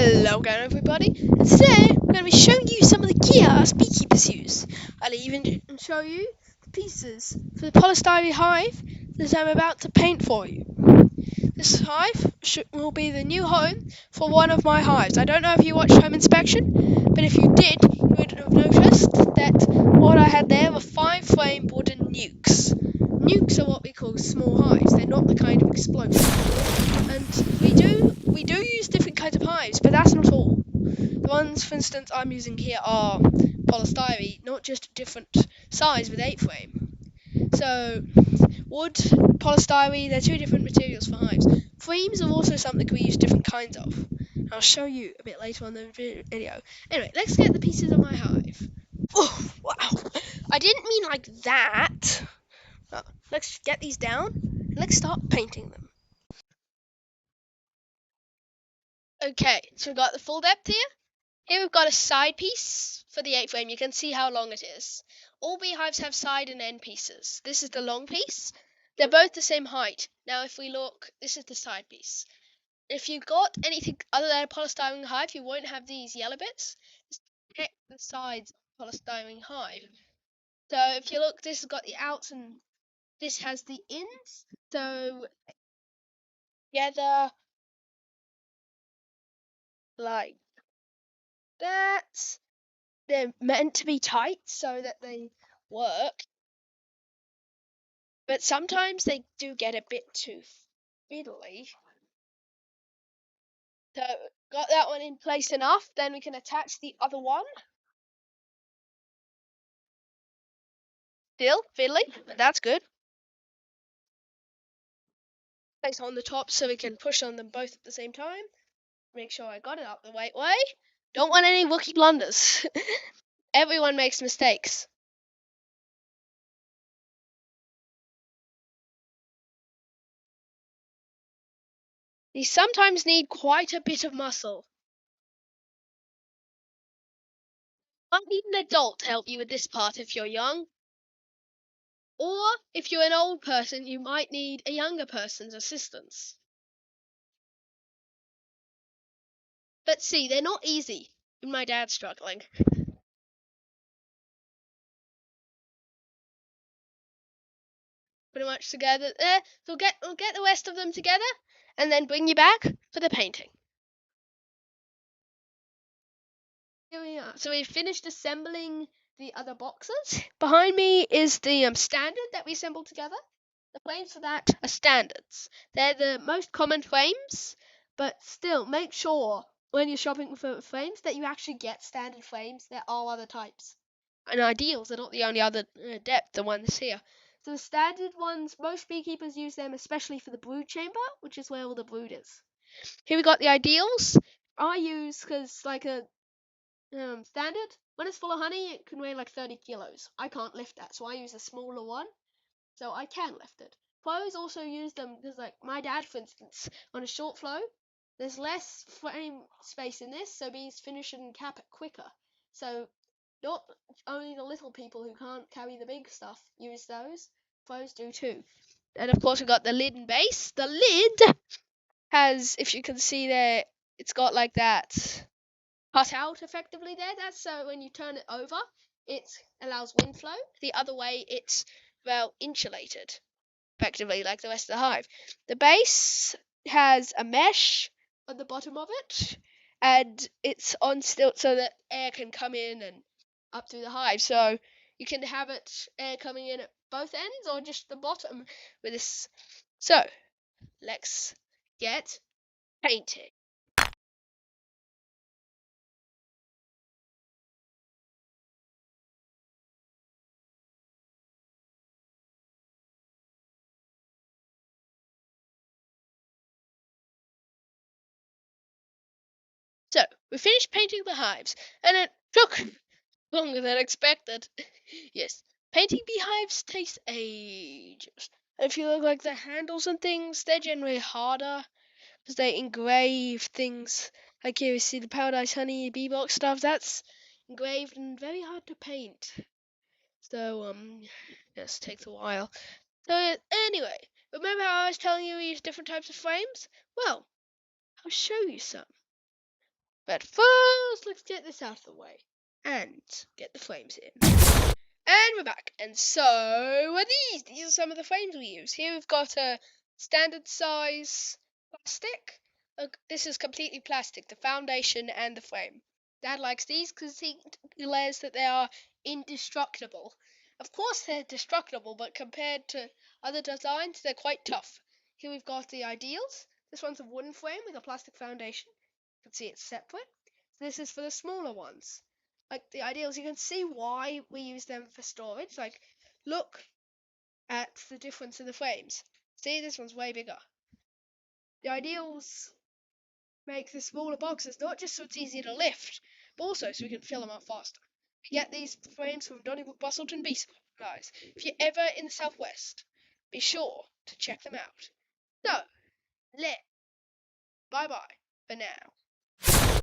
Hello again everybody, and today I'm going to be showing you some of the gear beekeepers use. I'll even show you the pieces for the polystyrene hive that I'm about to paint for you. This hive will be the new home for one of my hives. I don't know if you watched Home Inspection, but if you did, you would have noticed that what I had there were 5-frame wooden nukes. Nukes are what we call small hives. They're not the kind of explosive. And we do use different kinds of hives, but that's not all. The ones, for instance, I'm using here are polystyrene, not just a different size with 8-frame. So wood, polystyrene, they're two different materials for hives. Frames are also something we use different kinds of. I'll show you a bit later on in the video. Anyway, let's get the pieces of my hive. Oh, wow. I didn't mean like that. Well, let's get these down and let's start painting them. Okay, so we've got the full depth here. Here we've got a side piece for the 8-frame. You can see how long it is. All beehives have side and end pieces. This is the long piece. They're both the same height. Now if we look, this is the side piece. If you've got anything other than a polystyrene hive, you won't have these yellow bits. Just check the sides of a polystyrene hive. So if you look, this has got the outs and this has the ins. So together like that. They're meant to be tight so that they work, but sometimes they do get a bit too fiddly. So got that one in place enough, then we can attach the other one. Still fiddly, but that's good. Place on the top so we can push on them both at the same time. Make sure I got it up the right way. Don't want any rookie blunders. Everyone makes mistakes. You sometimes need quite a bit of muscle. Might need an adult to help you with this part if you're young. Or if you're an old person, you might need a younger person's assistance. But see, they're not easy. And my dad's struggling. Pretty much together there. So we'll get the rest of them together and then bring you back for the painting. Here we are. So we've finished assembling the other boxes. Behind me is the standard that we assembled together. The frames for that are standards. They're the most common frames, but still make sure when you're shopping for frames that you actually get standard frames. There are other types. And ideals are not the only other depth, the ones here. So the standard ones, most beekeepers use them especially for the brood chamber, which is where all the brood is. Here we got the ideals. I use, because like a standard, when it's full of honey, it can weigh like 30 kilos. I can't lift that, so I use a smaller one, so I can lift it. Pros also use them because, like my dad, for instance, on a short flow, there's less frame space in this, so bees finish and cap it quicker. So not only the little people who can't carry the big stuff use those, pros do too. And of course we've got the lid and base. The lid has, if you can see there, it's got like that cut out effectively there. That's so when you turn it over, it allows wind flow. The other way, it's well insulated effectively like the rest of the hive. The base has a mesh on the bottom of it, and it's on stilt so that air can come in and up through the hive. So you can have it air coming in at both ends or just the bottom with this. So let's get painting. So we finished painting the hives, and it took longer than expected. Yes, painting beehives takes ages. If you look like the handles and things, they're generally harder because they engrave things. Like here, you see the paradise honey bee box stuff. That's engraved and very hard to paint. So yes, takes a while. So anyway, remember how I was telling you we use different types of frames? Well, I'll show you some. But first, let's get this out of the way and get the frames in. And we're back. And so are these. These are some of the frames we use. Here we've got a standard size plastic. Look, this is completely plastic, the foundation and the frame. Dad likes these because he declares that they are indestructible. Of course they're destructible, but compared to other designs, they're quite tough. Here we've got the ideals. This one's a wooden frame with a plastic foundation. You can see it's separate. This is for the smaller ones. Like the ideals, you can see why we use them for storage. Like, look at the difference in the frames. See, this one's way bigger. The ideals make the smaller boxes not just so it's easier to lift, but also so we can fill them up faster. We get these frames from Donnybrook, Bustleton, Beast, guys. If you're ever in the southwest, be sure to check them out. So, bye bye for now.